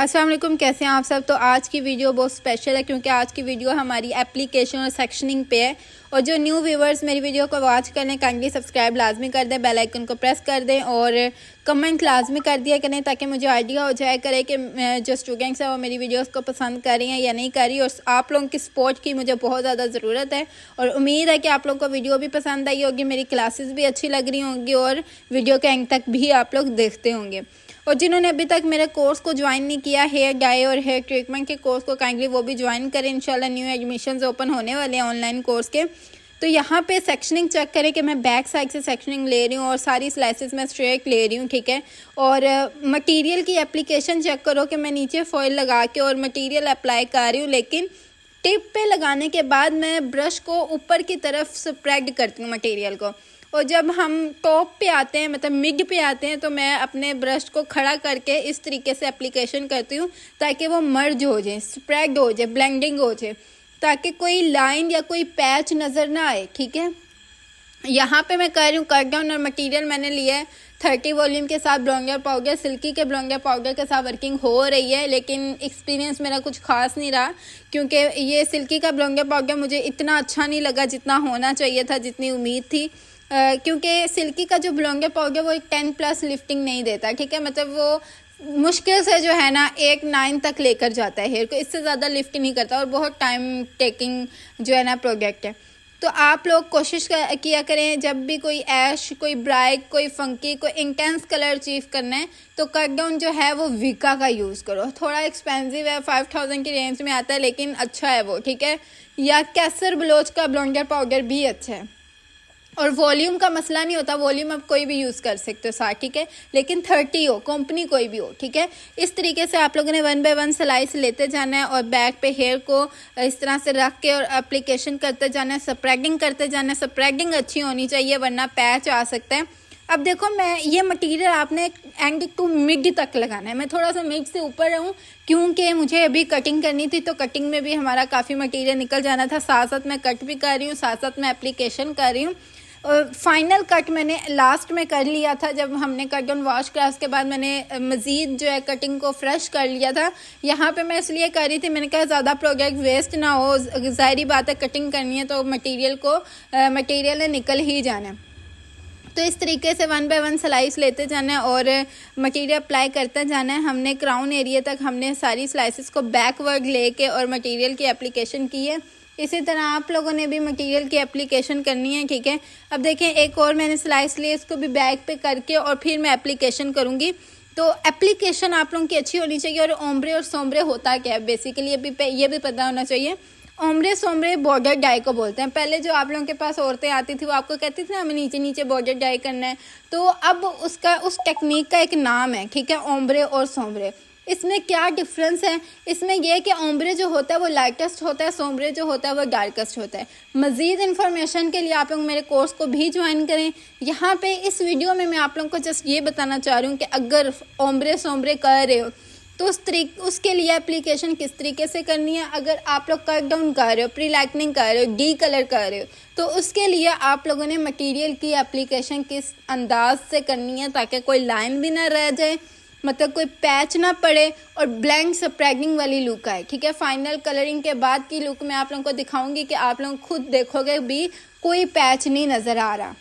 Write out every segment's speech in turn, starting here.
अस्सलाम वालेकुम, कैसे हैं आप सब। तो आज की वीडियो बहुत स्पेशल है क्योंकि आज की वीडियो हमारी एप्लीकेशन और सेक्शनिंग पे है। और जो न्यू व्यूवर्स मेरी वीडियो को वॉच कर लें, काइंडली सब्सक्राइब लाजमी कर दें, बेल आइकन को प्रेस कर दें और कमेंट लाजमी कर दिया करें ताकि मुझे आइडिया हो जाए करे कि जो स्टूडेंट्स हैं वो मेरी वीडियोस को पसंद कर रही हैं या नहीं कर रही। और आप लोगों की सपोर्ट की मुझे बहुत ज़्यादा ज़रूरत है और उम्मीद है कि आप लोगों को वीडियो भी पसंद आई होगी, मेरी क्लासेस भी अच्छी लग रही होंगी और वीडियो के एंड तक भी आप लोग देखते होंगे। और जिन्होंने अभी तक मेरे कोर्स को ज्वाइन नहीं किया, हेयर डाई और हेयर ट्रीटमेंट के कोर्स को, काइंडली वो भी ज्वाइन करें। इंशाल्लाह न्यू एडमिशन्स ओपन होने वाले हैं ऑनलाइन कोर्स के। तो यहाँ पे सेक्शनिंग चेक करें कि मैं बैक साइड से सेक्शनिंग ले रही हूँ और सारी स्लाइसेस मैं स्ट्रेट ले रही हूँ, ठीक है। और मटेरियल की एप्लीकेशन चेक करो कि मैं नीचे फॉइल लगा के और मटेरियल अप्लाई कर रही हूँ, लेकिन टिप पे लगाने के बाद मैं ब्रश को ऊपर की तरफ स्प्रेड करती हूँ मटेरियल को। और जब हम टॉप पे आते हैं, मतलब मिड पे आते हैं, तो मैं अपने ब्रश को खड़ा करके इस तरीके से एप्लीकेशन करती हूँ ताकि वो मर्ज हो जाए, स्प्रेड हो जाए, ब्लेंडिंग हो जाए, ताकि कोई लाइन या कोई पैच नज़र ना आए, ठीक है। यहाँ पे मैं कर रही हूँ कट डाउन और मटेरियल मैंने लिया है 30 वॉल्यूम के साथ ब्लोंगर पाउडर, सिल्की के ब्लोंगर पाउडर के साथ वर्किंग हो रही है, लेकिन एक्सपीरियंस मेरा कुछ खास नहीं रहा क्योंकि ये सिल्की का ब्लोंगर पाउडर मुझे इतना अच्छा नहीं लगा जितना होना चाहिए था, जितनी उम्मीद थी। क्योंकि सिल्की का जो ब्लोंगर पाउडर वो एक 10+ लिफ्टिंग नहीं देता, ठीक है। मतलब वो मुश्किल से जो है ना 8-9 तक लेकर जाता है हेयर को, इससे ज़्यादा लिफ्ट नहीं करता और बहुत टाइम टेकिंग जो है ना प्रोडक्ट है। तो आप लोग कोशिश किया करें जब भी कोई ऐश, कोई ब्राइट, कोई फंकी, कोई इंटेंस कलर अचीव करना है तो कट डाउन जो है वो विका का यूज़ करो। थोड़ा एक्सपेंसिव है, 5000 की रेंज में आता है, लेकिन अच्छा है वो, ठीक है। या कैसर बलोच का ब्लोंगर पाउडर भी अच्छा है। और वॉल्यूम का मसला नहीं होता, वॉल्यूम आप कोई भी यूज़ कर सकते हो साथ, ठीक है, लेकिन 30 हो, कंपनी कोई भी हो, ठीक है। इस तरीके से आप लोगों ने 1 बाय 1 स्लाइस लेते जाना है और बैक पे हेयर को इस तरह से रख के और एप्लीकेशन करते जाना है, स्प्रेडिंग करते जाना है। स्प्रेडिंग अच्छी होनी चाहिए वरना पैच आ सकता है। अब देखो, मैं ये मटेरियल आपने एंड टू मिड तक लगाना है। मैं थोड़ा सा मिड से ऊपर रहूँ क्योंकि मुझे अभी कटिंग करनी थी, तो कटिंग में भी हमारा काफ़ी मटेरियल निकल जाना था। साथ साथ मैं कट भी कर रही हूँ, साथ साथ मैं एप्लीकेशन कर रही हूँ। फाइनल कट मैंने लास्ट में कर लिया था जब हमने कट डाउन वॉश किया, उसके बाद मैंने मज़ीद जो है कटिंग को फ्रेश कर लिया था। यहाँ पे मैं इसलिए कर रही थी, मैंने कहा ज़्यादा प्रोडक्ट वेस्ट ना हो, ज़ाहिरी बात है कटिंग करनी है तो मटेरियल ने निकल ही जाना है। तो इस तरीके से 1 बाय 1 स्लाइस लेते जाना है और मटेरियल अप्लाई करते जाना है। हमने क्राउन एरिया तक हमने सारी स्लाइसेस को बैकवर्ड लेके और मटेरियल की एप्लीकेशन की है। इसी तरह आप लोगों ने भी मटेरियल की एप्लीकेशन करनी है, ठीक है। अब देखें, एक और मैंने स्लाइस ली, इसको भी बैक पे करके और फिर मैं एप्लीकेशन करूँगी। तो एप्लीकेशन आप लोगों की अच्छी होनी चाहिए। और ओम्ब्रे और सोम्ब्रे होता क्या है बेसिकली ये भी पता होना चाहिए। ओम्ब्रे सोम्ब्रे बॉर्डर डाई को बोलते हैं। पहले जो आप लोगों के पास औरतें आती थी वो आपको कहती थी ना हमें नीचे नीचे बॉर्डर डाई करना है, तो अब उस टेक्निक का एक नाम है, ठीक है, ओम्ब्रे और सोम्ब्रे। इसमें क्या डिफरेंस है? इसमें यह है कि ओम्ब्रे जो होता है वो लाइटेस्ट होता है, सोम्ब्रे जो होता है वो डार्केस्ट होता है। मज़ीद इन्फॉर्मेशन के लिए आप लोग मेरे कोर्स को भी ज्वाइन करें। यहाँ पे इस वीडियो में मैं आप लोगों को जस्ट ये बताना चाह रही हूँ कि अगर ओम्ब्रे सोम्ब्रे कर रहे हो तो उसके लिए एप्लीकेशन किस तरीके से करनी है। अगर आप लोग कट डाउन कर रहे हो, प्री लाइटनिंग कर रहे हो, डी कलर कर रहे हो, तो उसके लिए आप लोगों ने मटेरियल की एप्लीकेशन किस अंदाज से करनी है ताकि कोई लाइन भी ना रह जाए, मतलब कोई पैच ना पड़े और ब्लैंक स्प्रेडिंग वाली लुक आए, ठीक है। फाइनल कलरिंग के बाद की लुक मैं आप लोगों को दिखाऊंगी कि आप लोग खुद देखोगे भी कोई पैच नहीं नज़र आ रहा।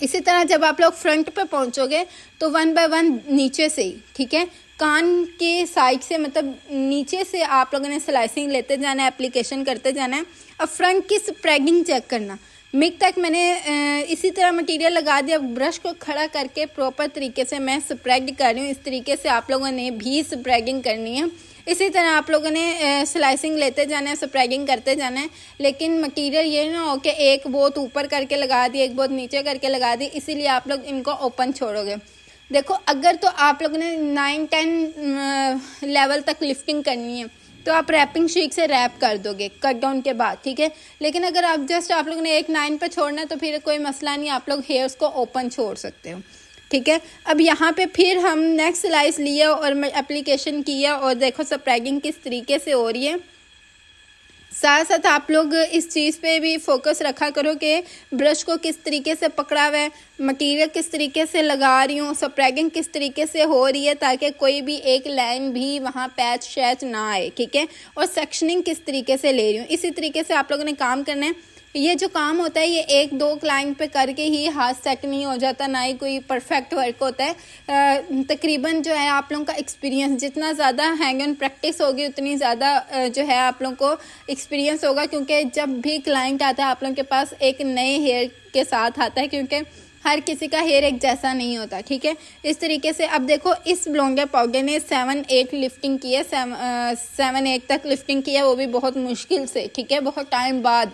इसी तरह जब आप लोग फ्रंट पे पहुंचोगे तो 1 बाय 1 नीचे से ही, ठीक है, कान के साइड से, मतलब नीचे से आप लोगों ने स्लाइसिंग लेते जाना है, एप्लीकेशन करते जाना है। अब फ्रंट की स्प्रेडिंग चेक करना। मिड तक मैंने इसी तरह मटेरियल लगा दिया, ब्रश को खड़ा करके प्रॉपर तरीके से मैं स्प्रेड कर रही हूँ। इस तरीके से आप लोगों ने भी स्प्रेडिंग करनी है। इसी तरह आप लोगों ने स्लाइसिंग लेते जाना है, स्प्रेडिंग करते जाना है, लेकिन मटेरियल ये ना हो कि एक बहुत ऊपर करके लगा दी, एक बहुत नीचे करके लगा दी, इसीलिए आप लोग इनको ओपन छोड़ोगे। देखो, अगर तो आप लोगों ने 9-10 लेवल तक लिफ्टिंग करनी है तो आप रैपिंग शीट से रैप कर दोगे कट डाउन के बाद, ठीक है। लेकिन अगर आप लोगों ने 8-9 पे छोड़ना है तो फिर कोई मसला नहीं, आप लोग हेयर्स को ओपन छोड़ सकते हो, ठीक है। अब यहाँ पे फिर हम नेक्स्ट स्लाइस लिया और एप्लीकेशन किया और देखो स्प्रेडिंग किस तरीके से हो रही है। साथ साथ आप लोग इस चीज़ पे भी फोकस रखा करो कि ब्रश को किस तरीके से पकड़ा हुआ है, मटेरियल किस तरीके से लगा रही हूँ, स्प्रैगिंग किस तरीके से हो रही है, ताकि कोई भी एक लाइन भी वहाँ पैच शैच ना आए, ठीक है। और सेक्शनिंग किस तरीके से ले रही हूँ, इसी तरीके से आप लोगों ने काम करना है। ये जो काम होता है ये एक दो क्लाइंट पे करके ही हाथ सेट नहीं हो जाता, ना ही कोई परफेक्ट वर्क होता है। तकरीबन जो है आप लोगों का एक्सपीरियंस जितना ज़्यादा हैंड ऑन प्रैक्टिस होगी उतनी ज़्यादा जो है आप लोगों को एक्सपीरियंस होगा, क्योंकि जब भी क्लाइंट आता है आप लोगों के पास एक नए हेयर के साथ आता है, क्योंकि हर किसी का हेयर एक जैसा नहीं होता, ठीक है। इस तरीके से अब देखो इस ब्लोंगर पाउडर ने 7-8 लिफ्टिंग की है, 7-8 तक लिफ्टिंग की है, वो भी बहुत मुश्किल से, ठीक है, बहुत टाइम बाद।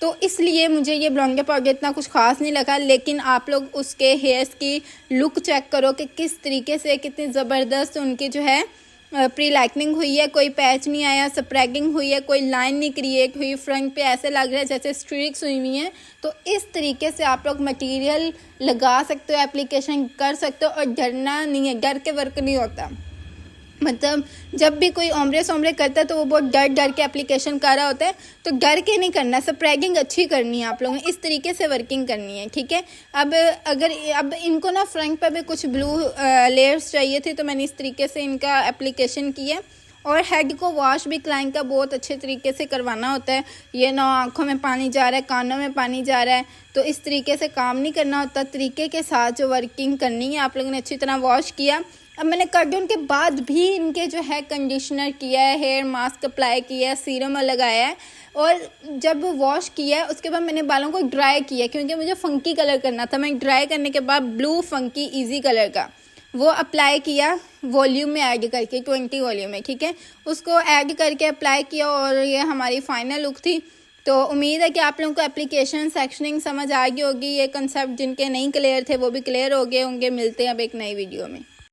तो इसलिए मुझे ये ब्लोंगर पाउडर इतना कुछ खास नहीं लगा, लेकिन आप लोग उसके हेयर्स की लुक चेक करो कि किस तरीके से कितनी ज़बरदस्त उनकी जो है प्री लाइटनिंग हुई है, कोई पैच नहीं आया, स्प्रैगिंग हुई है, कोई लाइन नहीं क्रिएट हुई, फ्रंट पे ऐसे लग रहा है जैसे स्ट्रीक्स हुई हुई हैं। तो इस तरीके से आप लोग मटेरियल लगा सकते हो, एप्लीकेशन कर सकते हो, और डरना नहीं है, डर के वर्क नहीं होता। मतलब जब भी कोई ओम्ब्रे सोम्ब्रे करता है तो वो बहुत डर डर के एप्लीकेशन कर रहा होता है, तो डर के नहीं करना, स्प्रैगिंग अच्छी करनी है आप लोगों ने, इस तरीके से वर्किंग करनी है, ठीक है। अब इनको ना फ्रंट पे भी कुछ ब्लू लेयर्स चाहिए थे, तो मैंने इस तरीके से इनका एप्लीकेशन किया। और हेड को वॉश भी क्लाइंट का बहुत अच्छे तरीके से करवाना होता है। ये ना आँखों में पानी जा रहा है, कानों में पानी जा रहा है, तो इस तरीके से काम नहीं करना होता। तरीके के साथ जो वर्किंग करनी है आप लोगों ने अच्छी तरह वॉश किया। अब मैंने कट डाउन के बाद भी इनके जो है कंडीशनर किया है, हेयर मास्क अप्लाई किया है, सीरम लगाया है, और जब वॉश किया है उसके बाद मैंने बालों को ड्राई किया, क्योंकि मुझे फंकी कलर करना था। मैं ड्राई करने के बाद ब्लू फंकी इजी कलर का वो अप्लाई किया, वॉल्यूम में ऐड करके 20 वॉल्यूम में, ठीक है, उसको ऐड करके अप्लाई किया, और ये हमारी फाइनल लुक थी। तो उम्मीद है कि आप लोगों को एप्लीकेशन सेक्शनिंग समझ आ गई होगी। ये कंसेप्ट जिनके नहीं क्लियर थे वो भी क्लियर हो गए होंगे। मिलते हैं अब एक नई वीडियो में।